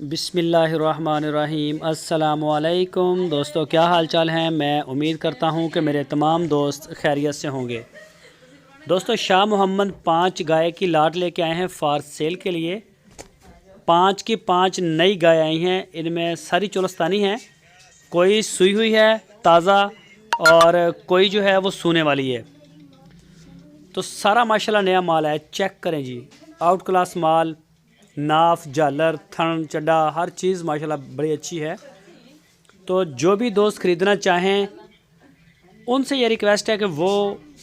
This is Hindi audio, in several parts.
बिस्मिल्लाहिर्रहमानिर्रहीम। अस्सलामुअलैकुम दोस्तों, क्या हाल चाल हैं। मैं उम्मीद करता हूं कि मेरे तमाम दोस्त खैरियत से होंगे। दोस्तों, शाह मोहम्मद 5 गाय की लाट लेके आए हैं फॉर सेल के लिए। 5 की 5 नई गाय आई हैं। इनमें सारी चोलस्तानी हैं, कोई सूई हुई है ताज़ा और कोई जो है वो सूने वाली है। तो सारा माशाल्लाह नया माल है। चेक करें जी, आउट क्लास माल, नाफ, झालर, थन, चड्डा, हर चीज़ माशाल्लाह बड़ी अच्छी है। तो जो भी दोस्त ख़रीदना चाहें उनसे ये रिक्वेस्ट है कि वो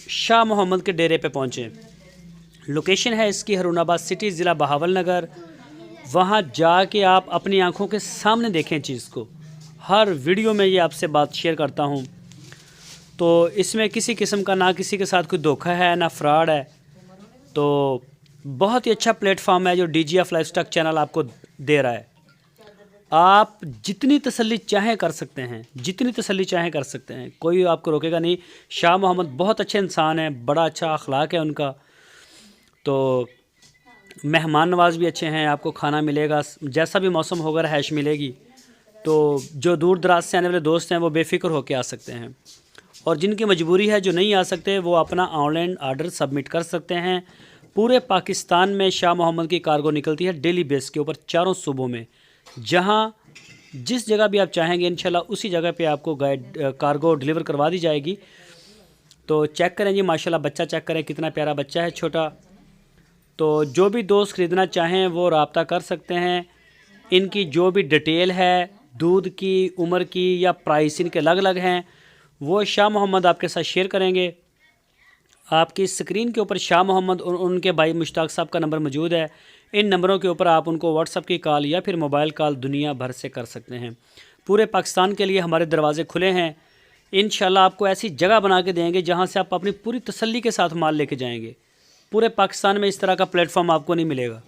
शाह मोहम्मद के डेरे पे पहुँचें। लोकेशन है इसकी हरूनाबाद सिटी, ज़िला बहावल नगर। वहाँ जाके आप अपनी आंखों के सामने देखें चीज़ को। हर वीडियो में ये आपसे बात शेयर करता हूँ। तो इसमें किसी किस्म का ना किसी के साथ कोई धोखा है ना फ्रॉड है। तो बहुत ही अच्छा प्लेटफॉर्म है जो DGF लाइफस्टाइल चैनल आपको दे रहा है। आप जितनी तसल्ली चाहें कर सकते हैं, जितनी तसल्ली चाहें कर सकते हैं, कोई आपको रोकेगा नहीं। शाह मोहम्मद बहुत अच्छे इंसान हैं, बड़ा अच्छा अखलाक है उनका। तो मेहमान नवाज भी अच्छे हैं, आपको खाना मिलेगा, जैसा भी मौसम होगा रहायश मिलेगी। तो जो दूर दराज से आने वाले दोस्त हैं वो बेफ़िक्र होकर आ सकते हैं, और जिनकी मजबूरी है जो नहीं आ सकते वो अपना ऑनलाइन आर्डर सबमिट कर सकते हैं। पूरे पाकिस्तान में शाह मोहम्मद की कार्गो निकलती है डेली बेस के ऊपर, चारों सूबों में। जहां जिस जगह भी आप चाहेंगे इंशाल्लाह उसी जगह पे आपको कार्गो डिलीवर करवा दी जाएगी। तो चेक करें जी, माशाल्लाह बच्चा चेक करें, कितना प्यारा बच्चा है छोटा। तो जो भी दोस्त ख़रीदना चाहें वो रब्ता कर सकते हैं। इनकी जो भी डिटेल है, दूध की, उम्र की या प्राइस इनके अलग अलग हैं, वो शाह मोहम्मद आपके साथ शेयर करेंगे। आपकी स्क्रीन के ऊपर शाह मोहम्मद और उनके भाई मुश्ताक साहब का नंबर मौजूद है। इन नंबरों के ऊपर आप उनको व्हाट्सअप की कॉल या फिर मोबाइल कॉल दुनिया भर से कर सकते हैं। पूरे पाकिस्तान के लिए हमारे दरवाज़े खुले हैं। इंशाल्लाह आपको ऐसी जगह बना के देंगे जहां से आप अपनी पूरी तसल्ली के साथ माल लेके जाएंगे। पूरे पाकिस्तान में इस तरह का प्लेटफॉर्म आपको नहीं मिलेगा।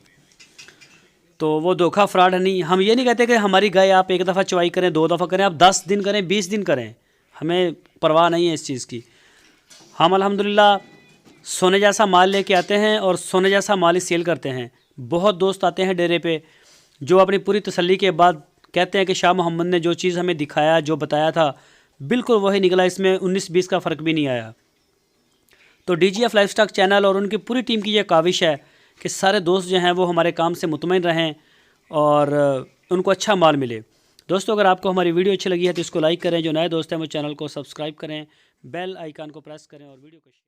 तो वो धोखा फ्रॉड नहीं। हम ये नहीं कहते कि हमारी गाय आप एक दफ़ा चवाई करें, 2 दफ़ा करें, आप 10 दिन करें, 20 दिन करें, हमें परवाह नहीं है इस चीज़ की। हम अल्हम्दुलिल्लाह सोने जैसा माल लेके आते हैं और सोने जैसा माल ही सेल करते हैं। बहुत दोस्त आते हैं डेरे पे जो अपनी पूरी तसल्ली के बाद कहते हैं कि शाह मोहम्मद ने जो चीज़ हमें दिखाया, जो बताया था, बिल्कुल वही निकला, इसमें 19-20 का फ़र्क भी नहीं आया। तो DGF लाइफस्टाइल चैनल और उनकी पूरी टीम की यह काविश है कि सारे दोस्त जो हैं वो हमारे काम से मुतमईन रहें और उनको अच्छा माल मिले। दोस्तों, अगर आपको हमारी वीडियो अच्छी लगी है तो इसको लाइक करें। जो नए दोस्त हैं वो चैनल को सब्सक्राइब करें, बेल आइकन को प्रेस करें और वीडियो को